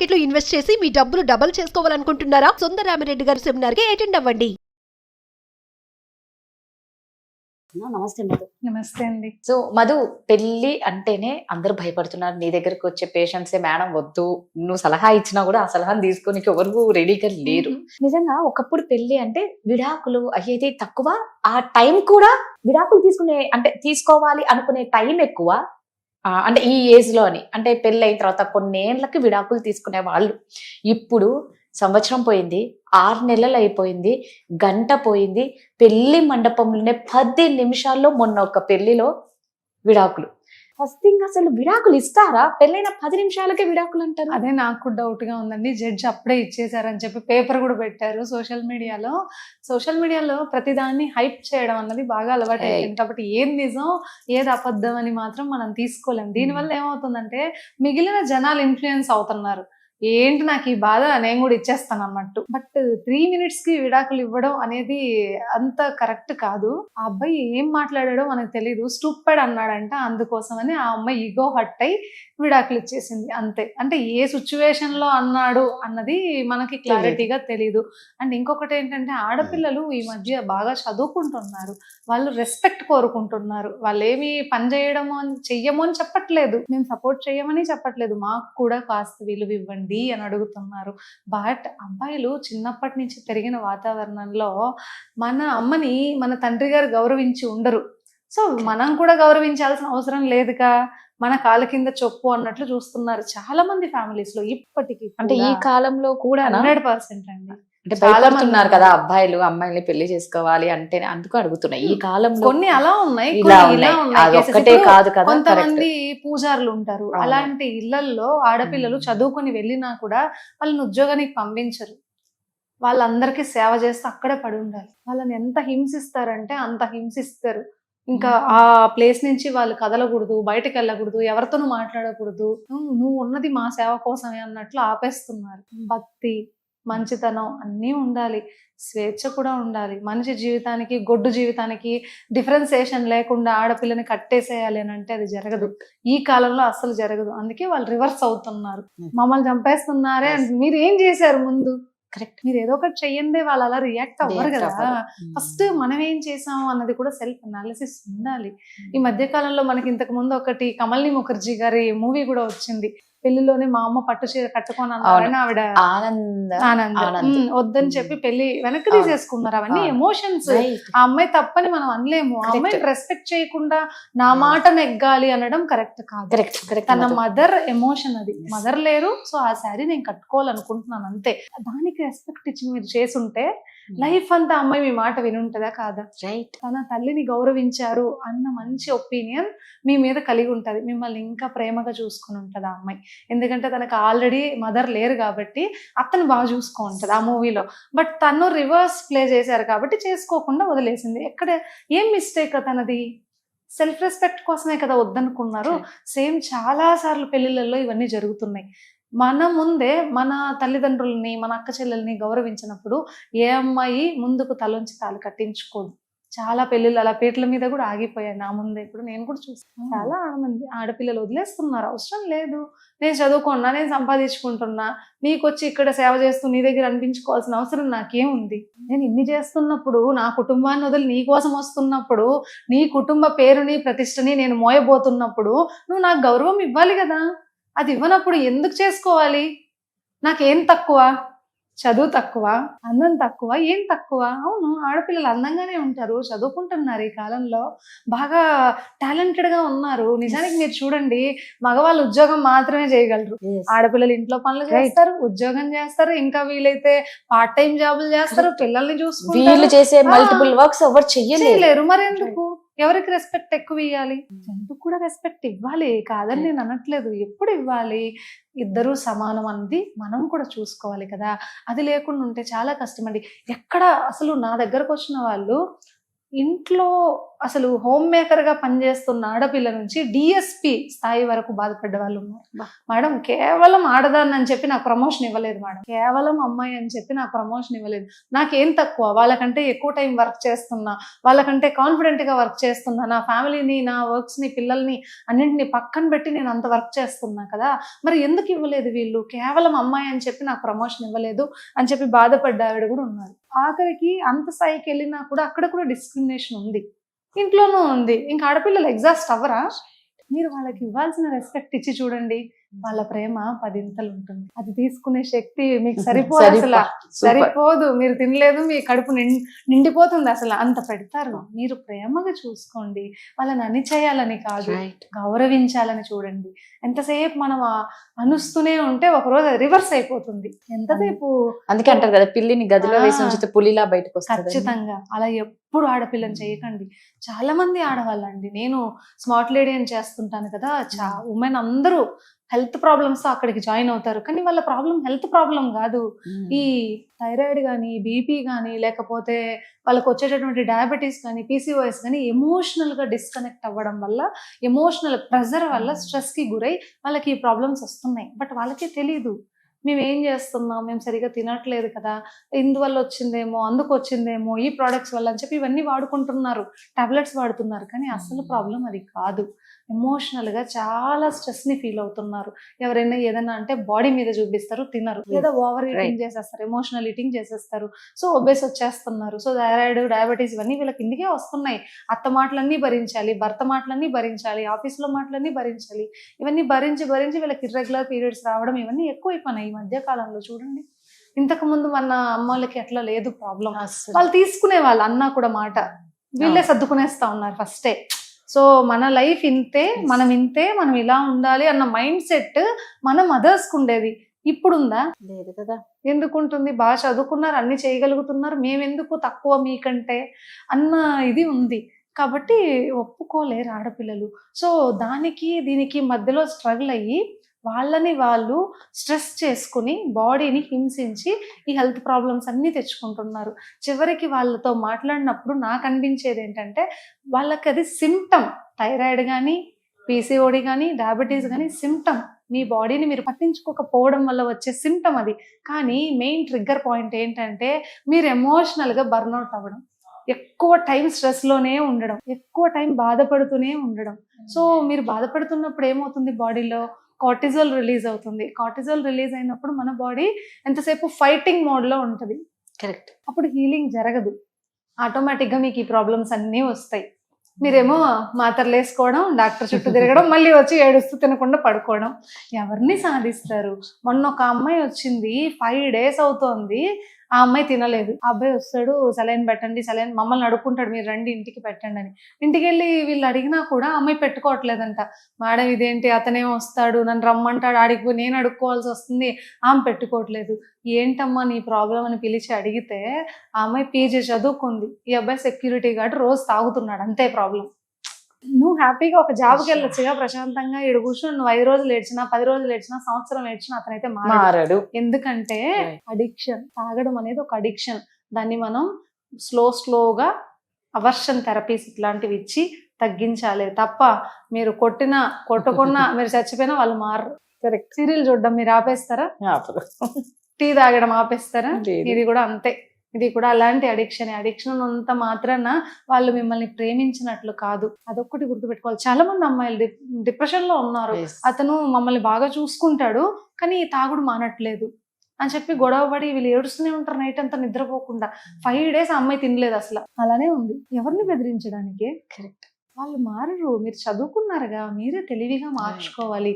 Market లో invest చేసి మీ డబ్బులు డబుల్ చేసుకోవాలనుకుంటున్నారా? సుందరరామిరెడ్డి గారి సెమినార్ కి అటెండ్ అవ్వండి. నమస్తే మధు. నమస్తే అండి. సో మధు, పెళ్లి అంటేనే అందరూ భయపడుతున్నారు. నీ దగ్గరకు వచ్చే పేషెంట్సే మేడం వద్దు, నువ్వు సలహా ఇచ్చినా కూడా ఆ సలహాను తీసుకోనికి ఎవరు రెడీగా లేరు. నిజంగా ఒకప్పుడు పెళ్లి అంటే విడాకులు అయ్యేది తక్కువ, ఆ టైం కూడా విడాకులు తీసుకోవాలి అనుకునే టైం ఎక్కువ. అంటే ఈ ఏజ్ లో అని, అంటే పెళ్లి అయిన తర్వాత కొన్ని ఏళ్ళకి విడాకులు తీసుకునే వాళ్ళు. ఇప్పుడు సంవత్సరం పోయింది, 6 నెలలు అయిపోయింది, గంట పోయింది, పెళ్లి మండపంలోనే 10 నిమిషాల్లో మొన్న ఒక పెళ్లిలో విడాకులు. ఫస్ట్ థింగ్, అసలు విడాకులు ఇస్తారా? పెళ్ళైన 10 నిమిషాలకే విడాకులు అంటారు. అదే నాకు డౌట్ గా ఉందండి. జడ్జి అప్పుడే ఇచ్చేసారని చెప్పి పేపర్ కూడా పెట్టారు సోషల్ మీడియాలో. సోషల్ మీడియాలో ప్రతిదాన్ని హైప్ చేయడం అన్నది బాగా అలవాటు అయిపోయింది. కాబట్టి ఏది నిజం ఏది అబద్ధం అని మాత్రం మనం తీసుకోలేం. దీనివల్ల ఏమవుతుందంటే మిగిలిన జనాలు ఇన్ఫ్లుయెన్స్ అవుతున్నారు. ఏంటి నాకు ఈ బాధ, నేను కూడా ఇచ్చేస్తాను అన్నట్టు. బట్ 3 minutes కి విడాకులు ఇవ్వడం అనేది అంత కరెక్ట్ కాదు. ఆ అబ్బాయి ఏం మాట్లాడాడో మనకు తెలియదు. స్టూపిడ్ అన్నాడంట, అందుకోసమని ఆ అమ్మాయి ఈగో హట్ అయి విడాకులు ఇచ్చేసింది అంతే. అంటే ఏ సిచ్యువేషన్ లో అన్నాడు అన్నది మనకి క్లారిటీగా తెలియదు. అండ్ ఇంకొకటి ఏంటంటే, ఆడపిల్లలు ఈ మధ్య బాగా చదువుకుంటున్నారు, వాళ్ళు రెస్పెక్ట్ కోరుకుంటున్నారు. వాళ్ళు ఏమి పని చెయ్యము అని చెప్పట్లేదు, మేము సపోర్ట్ చేయమని చెప్పట్లేదు, మాకు కూడా కాస్త విలువ ఇవ్వండి అని అడుగుతున్నారు. బట్ అబ్బాయిలు చిన్నప్పటి నుంచి పెరిగిన వాతావరణంలో మన అమ్మని మన తండ్రి గారు గౌరవించి ఉండరు. సో మనం కూడా గౌరవించాల్సిన అవసరం లేదుగా, మన కాళ్ళ కింద చొప్పు అన్నట్లు చూస్తున్నారు చాలా మంది ఫ్యామిలీస్ లో ఇప్పటికీ. అంటే ఈ కాలంలో కూడా 100% అండి. అంటే భయపడుతున్నారు కదా అబ్బాయిలు అమ్మాయిల్ని పెళ్లి చేసుకోవాలి అంటే, అందుకు అడుగుతున్నా. ఈ కాలంలో కొన్ని అలా ఉన్నాయి, ఇలా కొన్ని ఇలా ఉన్నాయి. ఉన్నాయి. ఒక్కటే కాదు కదా, కొంతమంది పూజారులు ఉంటారు, అవును. అలాంటి ఇళ్లల్లో ఆడపిల్లలు చదువుకొని వెళ్ళినా కూడా వాళ్ళని ఉద్యోగానికి పంపించరు. వాళ్ళందరికీ సేవ చేస్తూ అక్కడే పడి ఉండాలి. వాళ్ళని ఎంత హింసిస్తారంటే అంత హింసిస్తారు. ఇంకా ఆ ప్లేస్ నుంచి వాళ్ళు కదలకూడదు, బయటకు వెళ్ళకూడదు, ఎవరితోనూ మాట్లాడకూడదు. నువ్వు ఉన్నది మా సేవ కోసమే అన్నట్లు ఆపేస్తున్నారు. భక్తి, మంచితనం అన్నీ ఉండాలి, స్వేచ్ఛ కూడా ఉండాలి. మనిషి జీవితానికి గొడ్డు జీవితానికి డిఫరెన్సియేషన్ లేకుండా ఆడపిల్లని కట్టేసేయాలి అని అంటే అది జరగదు. ఈ కాలంలో అస్సలు జరగదు. అందుకే వాళ్ళు రివర్స్ అవుతున్నారు. మమ్మల్ని చంపేస్తున్నారే అంటే మీరు ఏం చేశారు ముందు? కరెక్ట్, మీరు ఏదో ఒకటి చెయ్యండి, వాళ్ళు అలా రియాక్ట్ అవ్వరు కదా. ఫస్ట్ మనం ఏం చేసాము అన్నది కూడా సెల్ఫ్ అనాలిసిస్ ఉండాలి. ఈ మధ్య కాలంలో మనకి ఇంతకు ముందు ఒకటి కమల్ని ముఖర్జీ గారి మూవీ కూడా వచ్చింది. పెళ్లిలోనే మా అమ్మ పట్టు చీర కట్టుకొని అన్నారని ఆవిడ ఆనంద్ వద్దని చెప్పి పెళ్లి వెనక్కి తీసేసుకున్నారు. అవన్నీ ఎమోషన్స్. ఆ అమ్మాయి తప్పని మనం అనలేము. ఆ అమ్మాయిని రెస్పెక్ట్ చేయకుండా నా మాట నెగ్గాలి అనడం కరెక్ట్ కాదు. తన మదర్ ఎమోషన్ అది. మదర్ లేరు, సో ఆ శారీ నేను కట్టుకోవాలనుకుంటున్నాను అంతే. దానికి రెస్పెక్ట్ ఇచ్చి మీరు చేసుంటే లైఫ్ అంతా అమ్మాయి మీ మాట వినుంటదా కాదా? రైట్. తన తల్లిని గౌరవించారు అన్న మంచి ఒపీనియన్ మీ మీద కలిగి ఉంటది. మిమ్మల్ని ఇంకా ప్రేమగా చూసుకుని ఉంటది ఆ అమ్మాయి. ఎందుకంటే తనకు ఆల్రెడీ మదర్ లేరు కాబట్టి అతను బాగా చూసుకో ఉంటది ఆ మూవీలో. బట్ తను రివర్స్ ప్లే చేశారు కాబట్టి చేసుకోకుండా వదిలేసింది. ఎక్కడ ఏం మిస్టేక్ తనది? సెల్ఫ్ రెస్పెక్ట్ కోసమే కదా వద్దనుకున్నారు. సేమ్ చాలా సార్లు పెళ్లిళ్ళల్లో ఇవన్నీ జరుగుతున్నాయి. మన ముందే మన తల్లిదండ్రుల్ని, మన అక్క చెల్లెల్ని గౌరవించినప్పుడు ఏ అమ్మాయి ముందుకు తలొంచి తాళి కట్టించుకోదు. చాలా పెళ్లిళ్ళు అలా పీటల మీద కూడా ఆగిపోయాయి నా ముందే. ఇప్పుడు నేను కూడా చూస్తాను, చాలా మంది ఆడపిల్లలు వదిలేస్తున్నారు. అవసరం లేదు, నేను చదువుకున్నా, నేను సంపాదించుకుంటున్నా, నీకొచ్చి ఇక్కడ సేవ చేస్తూ నీ దగ్గర అనిపించుకోవాల్సిన అవసరం నాకేముంది? నేను ఇన్ని చేస్తున్నప్పుడు, నా కుటుంబాన్ని వదిలి నీ కోసం వస్తున్నప్పుడు, నీ కుటుంబ పేరుని ప్రతిష్టని నేను మోయబోతున్నప్పుడు నువ్వు నాకు గౌరవం ఇవ్వాలి కదా. అది ఇవ్వనప్పుడు ఎందుకు చేసుకోవాలి? నాకేం తక్కువ? చదువు తక్కువ? అందం తక్కువ? ఏం తక్కువ? అవును, ఆడపిల్లలు అందంగానే ఉంటారు, చదువుకుంటున్నారు, ఈ కాలంలో బాగా టాలెంటెడ్ గా ఉన్నారు. నిజానికి మీరు చూడండి, మగవాళ్ళు ఉద్యోగం మాత్రమే చేయగలరు, ఆడపిల్లలు ఇంట్లో పనులు చేస్తారు, ఉద్యోగం చేస్తారు, ఇంకా వీలైతే పార్ట్ టైం జాబులు చేస్తారు, పిల్లల్ని చూసుకుంటారు. చేసే మల్టిపుల్ వర్క్స్ ఎవరు చేయలేరు. మరెందుకు? ఎవరికి రెస్పెక్ట్ ఎక్కువ ఇవ్వాలి? జంతుకు కూడా రెస్పెక్ట్ ఇవ్వాలి, కాదని నేను అనట్లేదు. ఎప్పుడు ఇవ్వాలి? ఇద్దరూ సమానం అన్నది మనం కూడా చూసుకోవాలి కదా. అది లేకుండా ఉంటే చాలా కష్టం అండి. ఎక్కడ అసలు నా దగ్గరకు వచ్చిన వాళ్ళు ఇంట్లో అసలు హోమ్ మేకర్ గా పనిచేస్తున్న ఆడపిల్ల నుంచి డిఎస్పి స్థాయి వరకు బాధపడ్డ వాళ్ళు ఉన్నారు. మేడం కేవలం ఆడదాన్ని అని చెప్పి నాకు ప్రమోషన్ ఇవ్వలేదు మేడం, కేవలం అమ్మాయి అని చెప్పి నాకు ప్రమోషన్ ఇవ్వలేదు. నాకేం తక్కువ, వాళ్ళకంటే ఎక్కువ టైం వర్క్ చేస్తున్నా, వాళ్ళకంటే కాన్ఫిడెంట్ గా వర్క్ చేస్తున్నా, నా ఫ్యామిలీని, నా వర్క్స్ ని, పిల్లల్ని అన్నింటినీ పక్కన పెట్టి నేను అంత వర్క్ చేస్తున్నా కదా, మరి ఎందుకు ఇవ్వలేదు వీళ్ళు, కేవలం అమ్మాయి అని చెప్పి నాకు ప్రమోషన్ ఇవ్వలేదు అని చెప్పి బాధపడ్డ ఆవిడ కూడా ఉన్నారు. ఆఖరికి అంత స్థాయికి వెళ్ళినా కూడా అక్కడ కూడా డిస్క్రిమినేషన్ ఉంది, ఇంట్లోనూ ఉంది. ఇంకా ఆడపిల్లలు ఎగ్జాస్ట్ అవ్వరా? మీరు వాళ్ళకి ఇవ్వాల్సిన రెస్పెక్ట్ ఇచ్చి చూడండి, వాళ్ళ ప్రేమ 10 ఇంతలు ఉంటుంది. అది తీసుకునే శక్తి మీకు సరిపోదు, అసలు సరిపోదు. మీరు తినలేదు, మీ కడుపు నిండిపోతుంది, అసలు అంత పెడతారు. మీరు ప్రేమగా చూసుకోండి, వాళ్ళని అణిచేయాలని కాదు, గౌరవించాలని చూడండి. ఎంతసేపు మనం అనుస్తూనే ఉంటే ఒకరోజు రివర్స్ అయిపోతుంది. ఎంతసేపు అందుకే అంటారు కదా, పిల్లిని గదిలో వేసి ఉంచితే పులిలా బయటకు వస్తుంది. ఖచ్చితంగా అలా ఎప్పుడు ఆడపిల్లని చేయకండి. చాలా మంది ఆడవాళ్ళండి, నేను స్మార్ట్ లేడీ అని చేస్తుంటాను కదా, ఉమెన్ అందరూ హెల్త్ ప్రాబ్లమ్స్ తో అక్కడికి జాయిన్ అవుతారు. కానీ వాళ్ళ ప్రాబ్లం హెల్త్ ప్రాబ్లం కాదు, ఈ థైరాయిడ్ కానీ, బీపీ కానీ, లేకపోతే వాళ్ళకి వచ్చేటటువంటి డయాబెటీస్ కానీ, పీసీఓఎస్ కానీ ఎమోషనల్ గా డిస్కనెక్ట్ అవ్వడం వల్ల, ఎమోషనల్ ప్రెజర్ వల్ల స్ట్రెస్ కి గురై వాళ్ళకి ఈ ప్రాబ్లమ్స్ వస్తున్నాయి. బట్ వాళ్ళకే తెలీదు మేము ఏం చేస్తున్నాం, మేము సరిగా తినట్లేదు కదా, ఇందువల్ల వచ్చిందేమో, అందుకు వచ్చిందేమో, ఈ ప్రోడక్ట్స్ వల్ల అని చెప్పి ఇవన్నీ వాడుకుంటున్నారు, టాబ్లెట్స్ వాడుతున్నారు. కానీ అసలు ప్రాబ్లం అది కాదు. ఎమోషనల్ గా చాలా స్ట్రెస్ ని ఫీల్ అవుతున్నారు. ఎవరైనా ఏదైనా అంటే బాడీ మీద చూపిస్తారు, తినరు, లేదా ఓవర్ ఈటింగ్ చేసేస్తారు, ఎమోషనల్ ఈటింగ్ చేసేస్తారు. సో ఒబేస్ వచ్చేస్తున్నారు. సో థైరాయిడ్, డయాబెటీస్ ఇవన్నీ వీళ్ళకి ఇందుకే వస్తున్నాయి. అత్త మాటలన్నీ భరించాలి, భర్త మాటలన్నీ భరించాలి, ఆఫీస్లో మాటలన్నీ భరించాలి. ఇవన్నీ భరించి వీళ్ళకి ఇర్రెగ్యులర్ పీరియడ్స్ రావడం ఇవన్నీ ఎక్కువైపోయినాయి ఈ మధ్య కాలంలో. చూడండి, ఇంతకు ముందు మన అమ్మలకి అట్లా లేదు ప్రాబ్లం. వాళ్ళు తీసుకునే వాళ్ళు అన్నా కూడా మాట, వీళ్ళే సర్దుకునేస్తా ఉన్నారు ఫస్టే. సో మన లైఫ్ ఇంతే, మనం ఇంతే, మనం ఇలా ఉండాలి అన్న మైండ్ సెట్ మన మదర్స్ కు ఉండేది. ఇప్పుడు ఉందా? లేదు కదా. ఎందుకుంటుంది? బాగా చదువుకున్నారు, అన్ని చేయగలుగుతున్నారు, మేమెందుకు తక్కువ మీకంటే అన్న ఇది ఉంది. కాబట్టి ఒప్పుకోలేరు ఆడపిల్లలు. సో దానికి దీనికి మధ్యలో స్ట్రగుల్ అయ్యి వాళ్ళని వాళ్ళు స్ట్రెస్ చేసుకుని బాడీని హింసించి ఈ హెల్త్ ప్రాబ్లమ్స్ అన్నీ తెచ్చుకుంటున్నారు. చివరికి వాళ్ళతో మాట్లాడినప్పుడు నాకు అనిపించేది ఏంటంటే, వాళ్ళకి అది సిమ్టమ్, థైరాయిడ్ కానీ, పీసీఓడి కానీ, డయాబెటీస్ కానీ సిమ్టమ్. మీ బాడీని మీరు పట్టించుకోకపోవడం వల్ల వచ్చే సిమ్టమ్ అది. కానీ మెయిన్ ట్రిగ్గర్ పాయింట్ ఏంటంటే, మీరు ఎమోషనల్గా బర్న్అవుట్ అవ్వడం, ఎక్కువ టైం స్ట్రెస్లోనే ఉండడం, ఎక్కువ టైం బాధపడుతూనే ఉండడం. సో మీరు బాధపడుతున్నప్పుడు ఏమవుతుంది, బాడీలో కార్టిజోల్ రిలీజ్ అవుతుంది. కార్టిజోల్ రిలీజ్ అయినప్పుడు మన బాడీ ఎంతసేపు ఫైటింగ్ మోడ్లో ఉంటుంది. కరెక్ట్. అప్పుడు హీలింగ్ జరగదు. ఆటోమేటిక్గా మీకు ఈ ప్రాబ్లమ్స్ అన్నీ వస్తాయి. మీరేమో మాత్రలు వేసుకోవడం, డాక్టర్ చుట్టూ తిరగడం, మళ్ళీ వచ్చి ఏడుస్తూ తినకుండా పడుకోవడం. ఎవరిని సాధిస్తారు? మొన్న ఒక అమ్మాయి వచ్చింది, 5 days అవుతోంది, ఆ అమ్మాయి తినలేదు. ఆ అబ్బాయి వస్తాడు, సెలైన్ పెట్టండి, సెలైన్ మమ్మల్ని అడుక్కుంటాడు, మీరు రండి ఇంటికి పెట్టండి అని. ఇంటికి వెళ్ళి వీళ్ళు అడిగినా కూడా అమ్మాయి పెట్టుకోవట్లేదంట. మేడం ఇదేంటి, అతనే వస్తాడు, నన్ను రమ్మంటాడు, ఆడికి నేను అడుక్కోవాల్సి వస్తుంది, ఆమె పెట్టుకోవట్లేదు. ఏంటమ్మా నీ ప్రాబ్లం అని పిలిచి అడిగితే, ఆ అమ్మాయి పీజీ చదువుకుంది, ఈ అబ్బాయి సెక్యూరిటీ గార్డ్, రోజు తాగుతున్నాడు, అంతే ప్రాబ్లం. నువ్వు హ్యాపీగా ఒక జాబ్కి వెళ్ళొచ్చుగా ప్రశాంతంగా, ఈడు కూర్చొని నువ్వు 5 రోజులు ఏడ్చినా, 10 రోజులు ఏడ్చినా, సంవత్సరం ఏడ్చినా అతనైతే మారడు. ఎందుకంటే అడిక్షన్, తాగడం అనేది ఒక అడిక్షన్. దాన్ని మనం స్లోగా అవర్షన్ థెరపీస్ ఇట్లాంటివి ఇచ్చి తగ్గించాలి తప్ప, మీరు కొట్టుకున్నా మీరు చచ్చిపోయినా వాళ్ళు మారరు. కరెక్ట్. సీరియల్ చూడడం మీరు ఆపేస్తారా? టీ తాగడం ఆపేస్తారా? ఇది కూడా అంతే. ఇది కూడా అలాంటి అడిక్షన్ అంత మాత్రాన వాళ్ళు మిమ్మల్ని ప్రేమించినట్లు కాదు. అదొక్కటి గుర్తుపెట్టుకోవాలి. చాలా మంది అమ్మాయిలు డిప్రెషన్ లో ఉన్నారు, అతను మమ్మల్ని బాగా చూసుకుంటాడు కానీ తాగుడు మానట్లేదు అని చెప్పి గొడవపడి వీళ్ళు ఏడుస్తూనే ఉంటారు నైట్ అంతా నిద్రపోకుండా. 5 days ఆ అమ్మాయి తినలేదు, అసలు అలానే ఉంది. ఎవరిని బెదిరించడానికి? కరెక్ట్. వాళ్ళు మారరు. మీరు చదువుకున్నారుగా, మీరే తెలివిగా మార్చుకోవాలి,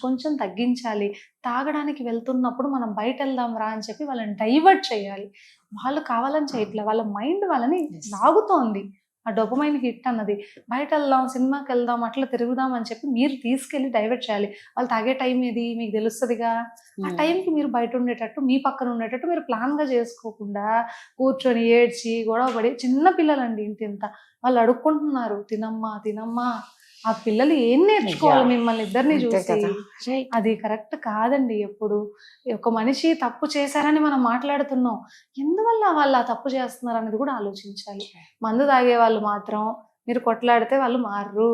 కొంచెం తగ్గించాలి. తాగడానికి వెళ్తున్నప్పుడు మనం బయట వెళ్దాం రా అని చెప్పి వాళ్ళని డైవర్ట్ చేయాలి. వాళ్ళు కావాలని చేయట్లే, వాళ్ళ మైండ్ వాళ్ళని లాగుతోంది. ఆ డోపమైన్ హిట్ అన్నది, బయట వెళ్దాం, సినిమాకి వెళ్దాం, అట్లా తిరుగుదాం అని చెప్పి మీరు తీసుకెళ్ళి డైవర్ట్ చేయాలి. వాళ్ళు తాగే టైం ఏది మీకు తెలుస్తుందిగా, ఆ టైంకి మీరు బయట ఉండేటట్టు, మీ పక్కన ఉండేటట్టు మీరు ప్లాన్గా చేసుకోకుండా కూర్చొని ఏడ్చి గొడవపడి, చిన్న పిల్లలండి ఇంత వాళ్ళు అడుక్కుంటున్నారు, తినమ్మా. ఆ పిల్లలు ఏం నేర్చుకోవాలి మిమ్మల్ని ఇద్దరిని చూసి? అది కరెక్ట్ కాదండి. ఎప్పుడు ఒక మనిషి తప్పు చేశారని మనం మాట్లాడుతున్నాం, ఎందువల్ల వాళ్ళు ఆ తప్పు చేస్తున్నారు అనేది కూడా ఆలోచించాలి. మందు తాగే వాళ్ళు మాత్రం మీరు కొట్లాడితే వాళ్ళు మారరు.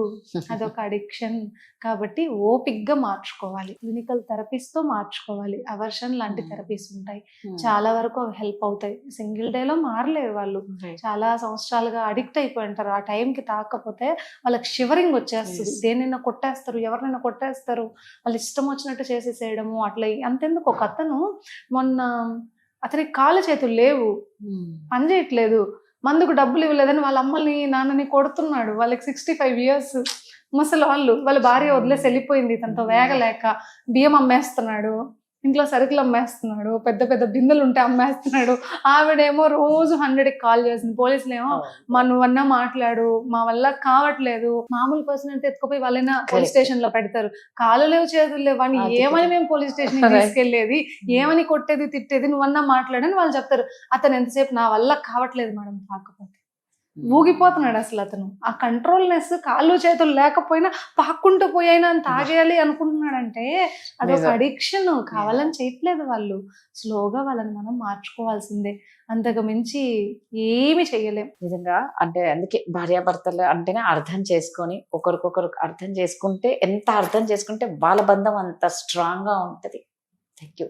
అదొక అడిక్షన్. కాబట్టి ఓపిక్గా మార్చుకోవాలి. క్లినికల్ థెరపీస్తో మార్చుకోవాలి. అవర్షన్ లాంటి థెరపీస్ ఉంటాయి. చాలా వరకు అవి హెల్ప్ అవుతాయి. సింగిల్ డేలో మారలేరు వాళ్ళు. చాలా సంవత్సరాలుగా అడిక్ట్ అయిపోయి ఉంటారు. ఆ టైంకి తాకపోతే వాళ్ళకి షివరింగ్ వచ్చేస్తుంది. దేనైనా కొట్టేస్తారు, ఎవరినైనా కొట్టేస్తారు, వాళ్ళు ఇష్టం వచ్చినట్టు చేసేసేయడము అట్లా. అంతెందుకు, ఒక అతను మొన్న అతనికి కాళ్ళు చేతులు లేవు, పని చేయట్లేదు, మందుకు డబ్బులు ఇవ్వలేదని వాళ్ళ అమ్మని నాన్నని కొడుతున్నాడు. వాళ్ళకి 65 years ముసలి వాళ్ళు. వాళ్ళ భార్య వదిలేసి వెళ్ళిపోయింది తనతో వేగలేక. బియ్యం అమ్మేస్తున్నాడు, ఇంట్లో సరుకులు అమ్మేస్తున్నాడు, పెద్ద పెద్ద బిందెలు ఉంటే అమ్మేస్తున్నాడు. ఆవిడేమో రోజు 100కి కాల్ చేసింది. పోలీసులు ఏమో నువ్వన్నా మాట్లాడు, మా వల్ల కావట్లేదు. మామూలు పర్సన్ అంటే ఎత్తుకుపోయి వాళ్ళైనా పోలీస్ స్టేషన్ లో పెడతారు. కాళ్ళు లేవు, చేతులు లేవు అని ఏమని మేము పోలీస్ స్టేషన్ తీసుకెళ్లేది, ఏమని కొట్టేది తిట్టేది, నువ్వన్నా మాట్లాడని వాళ్ళు చెప్తారు. అతను ఎంతసేపు నా వల్ల కావట్లేదు మేడం, కాకపోతే ఊగిపోతున్నాడు అసలు అతను. ఆ కంట్రోల్నెస్, కాళ్ళు చేతులు లేకపోయినా పాక్కుంటూ పోయినా తాగేయాలి అనుకుంటున్నాడంటే అదొక అడిక్షన్. కావాలని చేయట్లేదు వాళ్ళు. స్లోగా వాళ్ళని మనం మార్చుకోవాల్సిందే, అంతకు మించి ఏమి చెయ్యలేం. నిజంగా అంటే అందుకే భార్యాభర్తలు అంటేనే అర్థం చేసుకొని ఒకరికొకరు అర్థం చేసుకుంటే, ఎంత అర్థం చేసుకుంటే వాళ్ళ బంధం అంత స్ట్రాంగ్ గా ఉంటది. Thank you.